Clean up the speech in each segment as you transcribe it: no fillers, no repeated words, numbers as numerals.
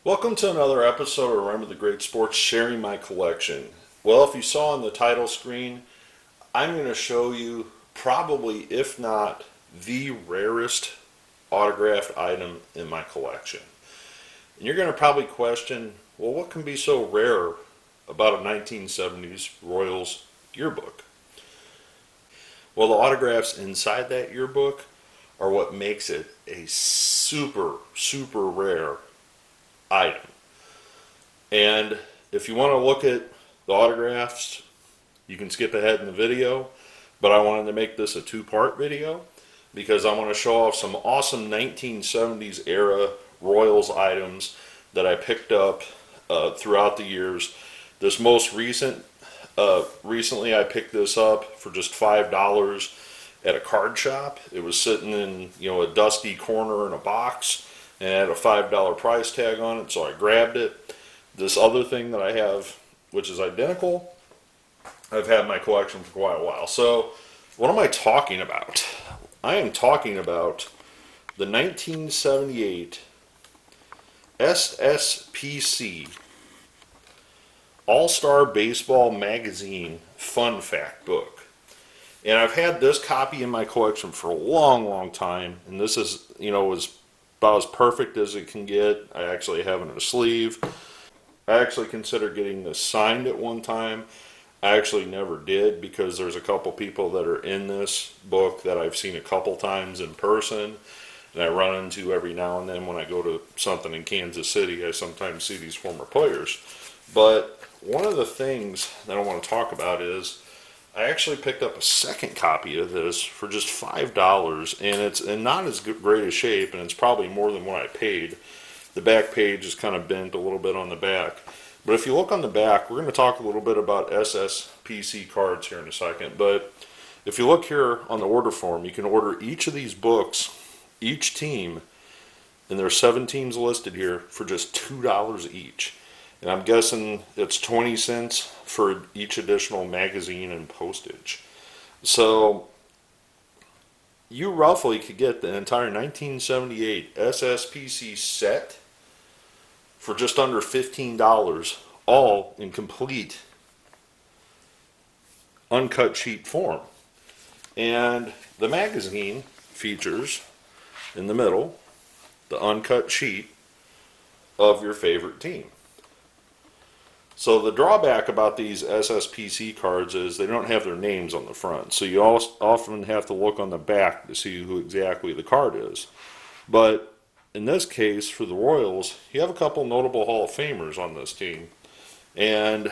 Welcome to another episode of Remember the Great Sports, sharing my collection. Well, if you saw on the title screen, I'm going to show you probably, if not the rarest autographed item in my collection. And you're going to probably question, well, what can be so rare about a 1970s Royals yearbook? Well, the autographs inside that yearbook are what makes it a super, super rare item. And if you want to look at the autographs, you can skip ahead in the video, but I wanted to make this a two-part video because I want to show off some awesome 1970s era Royals items that I picked up throughout the years. This most recently I picked this up for just $5 at a card shop. It was sitting in a dusty corner in a box and had a $5 price tag on it, so I grabbed it. This other thing that I have, which is identical, I've had in my collection for quite a while. So what am I talking about? I am talking about the 1978 SSPC All-Star Baseball Magazine Fun Fact Book. And I've had this copy in my collection for a long, long time, and this is, was about as perfect as it can get. I actually have it in a sleeve. I actually considered getting this signed at one time. I actually never did because there's a couple people that are in this book that I've seen a couple times in person, and I run into every now and then when I go to something in Kansas City. I sometimes see these former players. But one of the things that I want to talk about is I actually picked up a second copy of this for just $5, and it's in not as great a shape, and it's probably more than what I paid. The back page is kind of bent a little bit on the back. But if you look on the back, we're going to talk a little bit about SSPC cards here in a second. But if you look here on the order form, you can order each of these books, each team, and there are 7 teams listed here, for just $2 each. And I'm guessing it's 20 cents for each additional magazine and postage. So you roughly could get the entire 1978 SSPC set for just under $15, all in complete uncut sheet form. And the magazine features in the middle the uncut sheet of your favorite team. So the drawback about these SSPC cards is they don't have their names on the front. So you often have to look on the back to see who exactly the card is. But in this case, for the Royals, you have a couple notable Hall of Famers on this team. And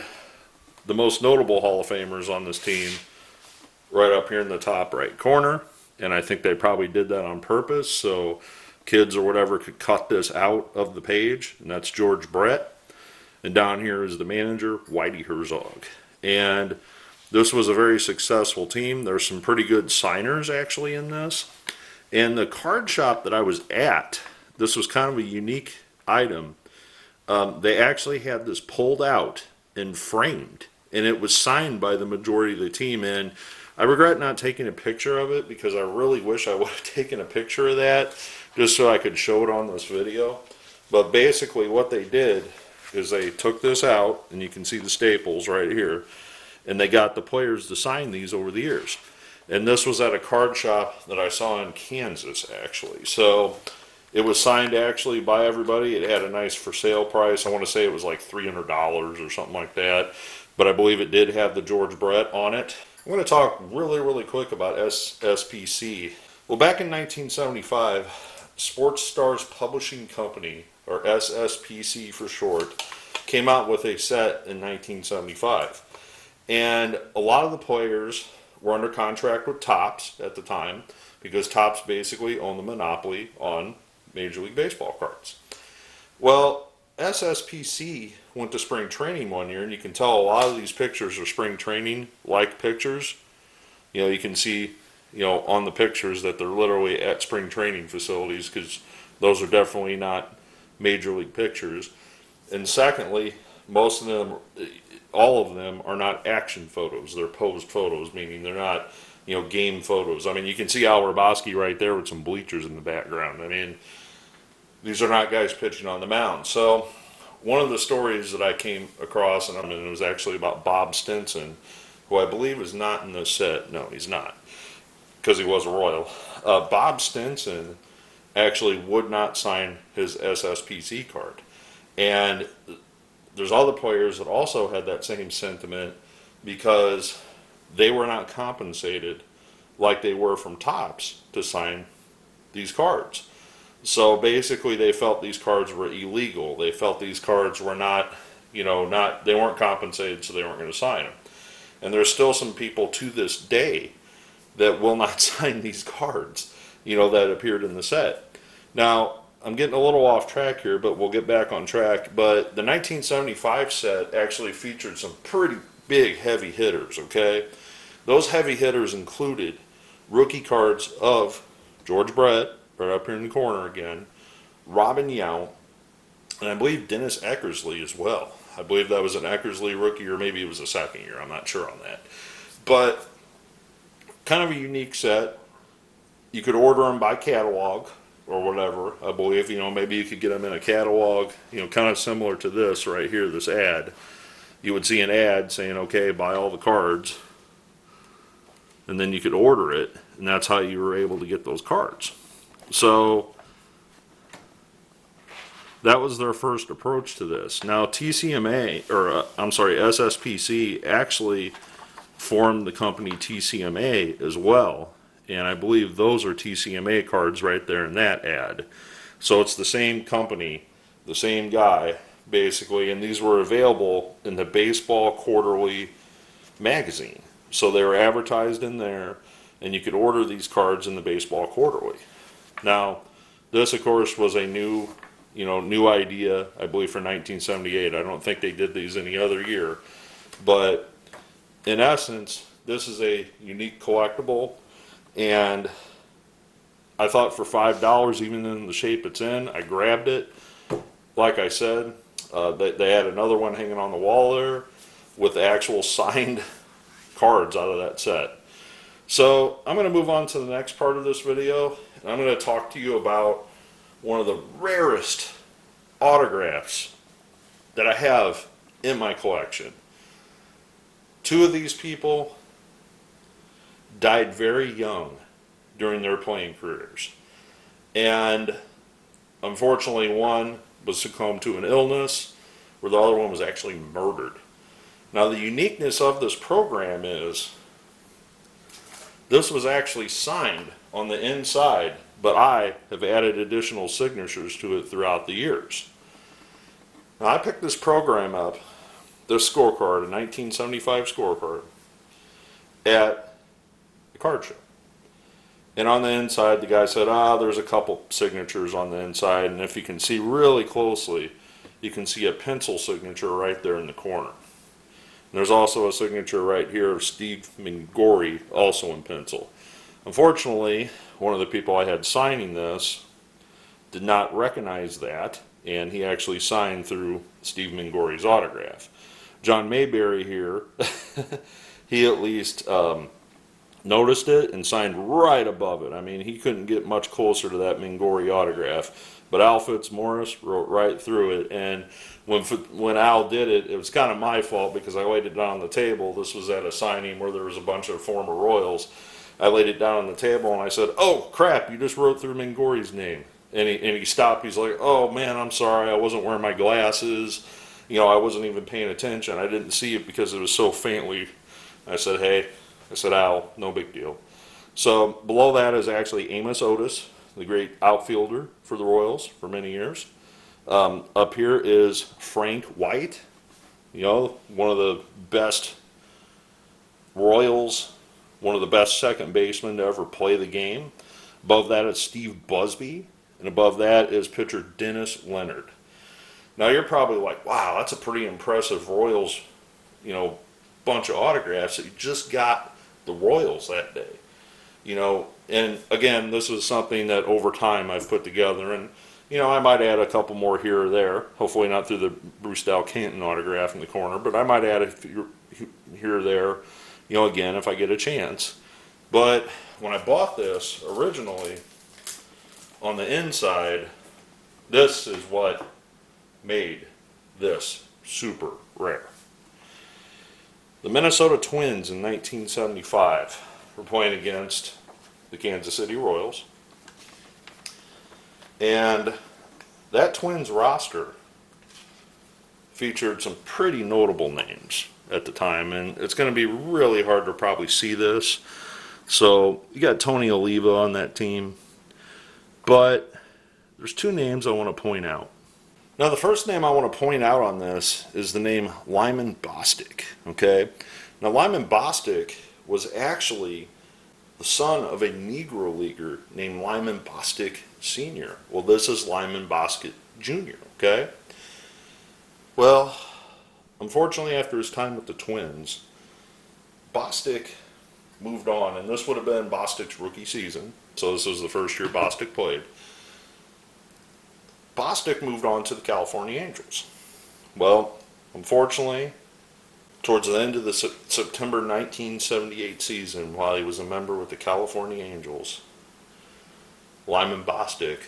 the most notable Hall of Famers on this team, right up here in the top right corner, and I think they probably did that on purpose so kids or whatever could cut this out of the page, and that's George Brett. And down here is the manager, Whitey Herzog. And this was a very successful team. There's some pretty good signers actually in this. And the card shop that I was at, this was kind of a unique item. They actually had this pulled out and framed. And it was signed by the majority of the team. And I regret not taking a picture of it because I really wish I would have taken a picture of that just so I could show it on this video. But basically what they did is they took this out, and you can see the staples right here, and they got the players to sign these over the years. And this was at a card shop that I saw in Kansas, actually. So it was signed actually by everybody. It had a nice for sale price. I want to say it was like $300 or something like that, but I believe it did have the George Brett on it. I'm going to talk really, really quick about SSPC. Well, back in 1975, Sports Stars Publishing Company, or SSPC for short, came out with a set in 1975. And a lot of the players were under contract with Topps at the time because Topps basically owned the monopoly on Major League Baseball cards. Well, SSPC went to spring training one year, and you can tell a lot of these pictures are spring training like pictures. You can see on the pictures that they're literally at spring training facilities because those are definitely not Major League pictures. And secondly, most of them, all of them, are not action photos. They're posed photos, meaning they're not, game photos. I mean, you can see Al Raboski right there with some bleachers in the background. I mean, these are not guys pitching on the mound. So one of the stories that I came across, and it was actually about Bob Stinson, who I believe is not in this set. No, he's not, because he was a Royal. Bob Stinson actually would not sign his SSPC card. And there's other players that also had that same sentiment because they were not compensated like they were from Topps to sign these cards. So basically they felt these cards were illegal. They felt these cards were not, they weren't compensated, so they weren't going to sign them. And there's still some people to this day that will not sign these cards, that appeared in the set. Now, I'm getting a little off track here, but we'll get back on track. But the 1975 set actually featured some pretty big heavy hitters, okay? Those heavy hitters included rookie cards of George Brett, right up here in the corner again, Robin Yount, and I believe Dennis Eckersley as well. I believe that was an Eckersley rookie, or maybe it was a second year. I'm not sure on that. But kind of a unique set. You could order them by catalog or whatever. I believe, maybe you could get them in a catalog, kind of similar to this right here, this ad. You would see an ad saying, okay, buy all the cards. And then you could order it, and that's how you were able to get those cards. So that was their first approach to this. Now SSPC actually formed the company TCMA as well, and I believe those are TCMA cards right there in that ad. So it's the same company, the same guy, basically, and these were available in the Baseball Quarterly magazine. So they were advertised in there, and you could order these cards in the Baseball Quarterly. Now, this, of course, was a new idea, I believe, for 1978. I don't think they did these any other year. But in essence, this is a unique collectible, and I thought for $5, even in the shape it's in, I grabbed it. Like I said, they had another one hanging on the wall there with the actual signed cards out of that set. So I'm going to move on to the next part of this video, and I'm going to talk to you about one of the rarest autographs that I have in my collection. Two of these people died very young during their playing careers, and unfortunately one was succumbed to an illness, where the other one was actually murdered. Now, the uniqueness of this program is this was actually signed on the inside, but I have added additional signatures to it throughout the years. Now, I picked this program up, this scorecard, a 1975 scorecard, at a card show. And on the inside, the guy said, there's a couple signatures on the inside, and if you can see really closely, you can see a pencil signature right there in the corner. And there's also a signature right here of Steve Mingori, also in pencil. Unfortunately, one of the people I had signing this did not recognize that, and he actually signed through Steve Mingori's autograph. John Mayberry here, he at least noticed it and signed right above it. I mean, he couldn't get much closer to that Mingori autograph. But Al Fitzmaurice wrote right through it, and when Al did it, it was kind of my fault because I laid it down on the table. This was at a signing where there was a bunch of former Royals. I laid it down on the table and I said, "Oh crap, you just wrote through Mingori's name." And he stopped. He's like, "Oh man, I'm sorry. I wasn't wearing my glasses. I wasn't even paying attention. I didn't see it because it was so faintly." I said, "Al, no big deal." So below that is actually Amos Otis, the great outfielder for the Royals for many years. Up here is Frank White, one of the best Royals, one of the best second basemen to ever play the game. Above that is Steve Busby, and above that is pitcher Dennis Leonard. Now you're probably like, wow, that's a pretty impressive Royals, bunch of autographs that you just got the Royals that day. And again, this is something that over time I've put together, and I might add a couple more here or there. Hopefully not through the Bruce Dow Canton autograph in the corner, but I might add a few here or there, again, if I get a chance. But when I bought this originally, on the inside, this is what made this super rare. The Minnesota Twins in 1975 were playing against the Kansas City Royals. And that Twins roster featured some pretty notable names at the time. And it's going to be really hard to probably see this. So you got Tony Oliva on that team. But there's two names I want to point out. Now, the first name I want to point out on this is the name Lyman Bostick. Okay? Now, Lyman Bostick was actually the son of a Negro leaguer named Lyman Bostick Sr. Well, this is Lyman Bostick Jr., okay? Well, unfortunately, after his time with the Twins, Bostick moved on, and this would have been Bostick's rookie season, so this was the first year Bostick played. Bostick moved on to the California Angels. Well, unfortunately, towards the end of the September 1978 season, while he was a member with the California Angels, Lyman Bostick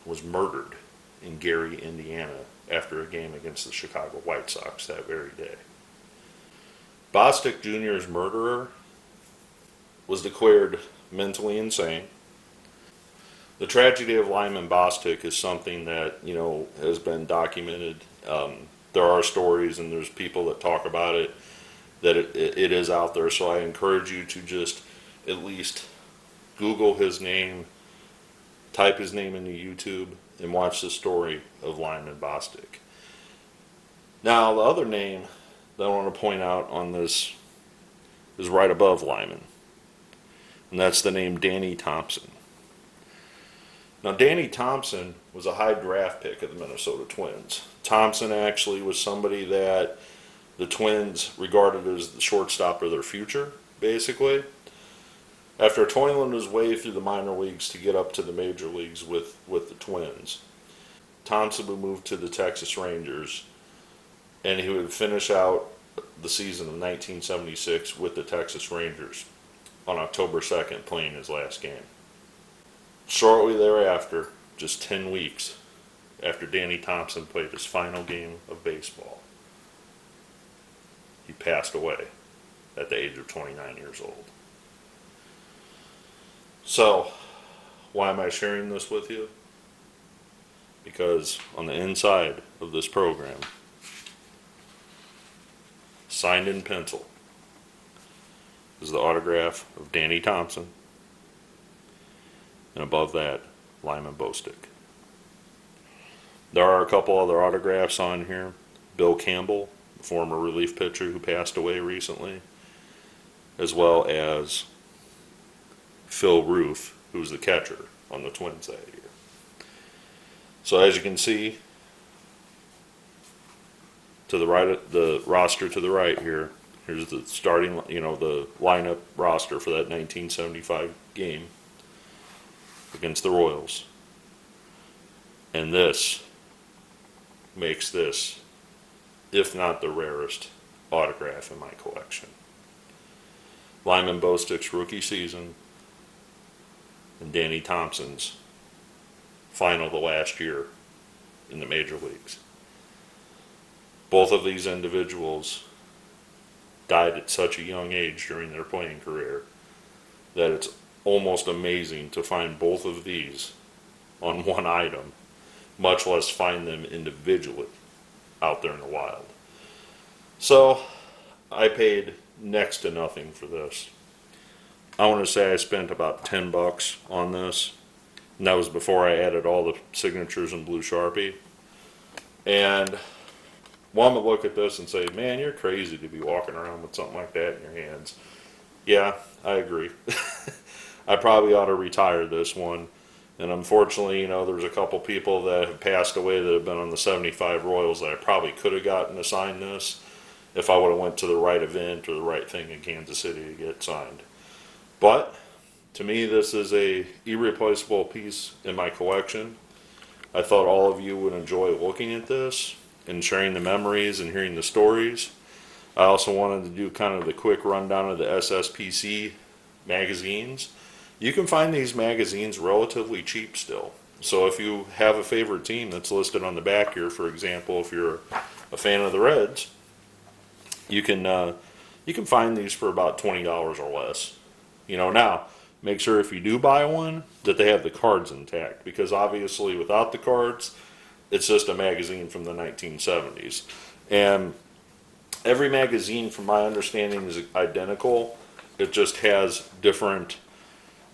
was murdered in Gary, Indiana, after a game against the Chicago White Sox that very day. Bostick Jr.'s murderer was declared mentally insane. The tragedy of Lyman Bostick is something that, has been documented. There are stories and there's people that talk about it, that it is out there. So I encourage you to just at least Google his name, type his name into YouTube, and watch the story of Lyman Bostick. Now, the other name that I want to point out on this is right above Lyman, and that's the name Danny Thompson. Now, Danny Thompson was a high draft pick of the Minnesota Twins. Thompson actually was somebody that the Twins regarded as the shortstop of their future, basically. After toiling his way through the minor leagues to get up to the major leagues with the Twins, Thompson would move to the Texas Rangers, and he would finish out the season of 1976 with the Texas Rangers on October 2nd, playing his last game. Shortly thereafter, just 10 weeks after Danny Thompson played his final game of baseball, he passed away at the age of 29 years old. So, why am I sharing this with you? Because on the inside of this program, signed in pencil, is the autograph of Danny Thompson, and above that, Lyman Bostick. There are a couple other autographs on here. Bill Campbell, the former relief pitcher who passed away recently, as well as Phil Roof, who was the catcher on the Twins that year. So as you can see, to the right, the roster to the right here, here's the starting, the lineup roster for that 1975 game against the Royals. And this makes this, if not the rarest, autograph in my collection. Lyman Bostick's rookie season and Danny Thompson's final the last year in the major leagues. Both of these individuals died at such a young age during their playing career that it's almost amazing to find both of these on one item, much less find them individually out there in the wild. So I paid next to nothing for this. I want to say I spent about $10 on this, and that was before I added all the signatures in blue Sharpie. And one would look at this and say, man, you're crazy to be walking around with something like that in your hands. Yeah, I agree. I probably ought to retire this one. And unfortunately, there's a couple people that have passed away that have been on the 75 Royals that I probably could have gotten to sign this if I would have went to the right event or the right thing in Kansas City to get signed. But to me, this is a irreplaceable piece in my collection. I thought all of you would enjoy looking at this and sharing the memories and hearing the stories. I also wanted to do kind of the quick rundown of the SSPC magazines. You can find these magazines relatively cheap still. So if you have a favorite team that's listed on the back here, for example, if you're a fan of the Reds, you can find these for about $20 or less. Now make sure if you do buy one that they have the cards intact, because obviously without the cards, it's just a magazine from the 1970s. And every magazine, from my understanding, is identical. It just has different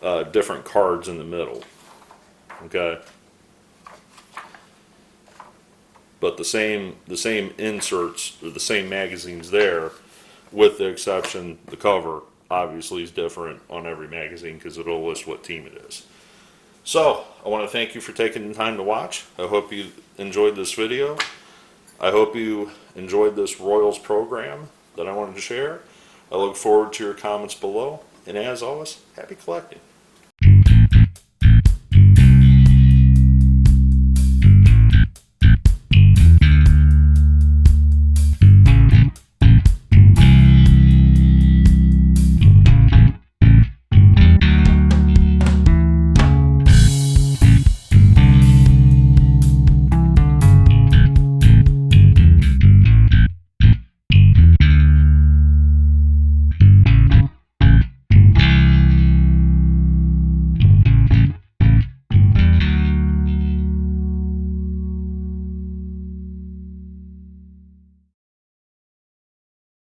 cards in the middle. Okay. But the same inserts, or the same magazines there, with the exception the cover obviously is different on every magazine because it'll list what team it is. So I want to thank you for taking the time to watch. I hope you enjoyed this video. I hope you enjoyed this Royals program that I wanted to share. I look forward to your comments below, and as always, happy collecting.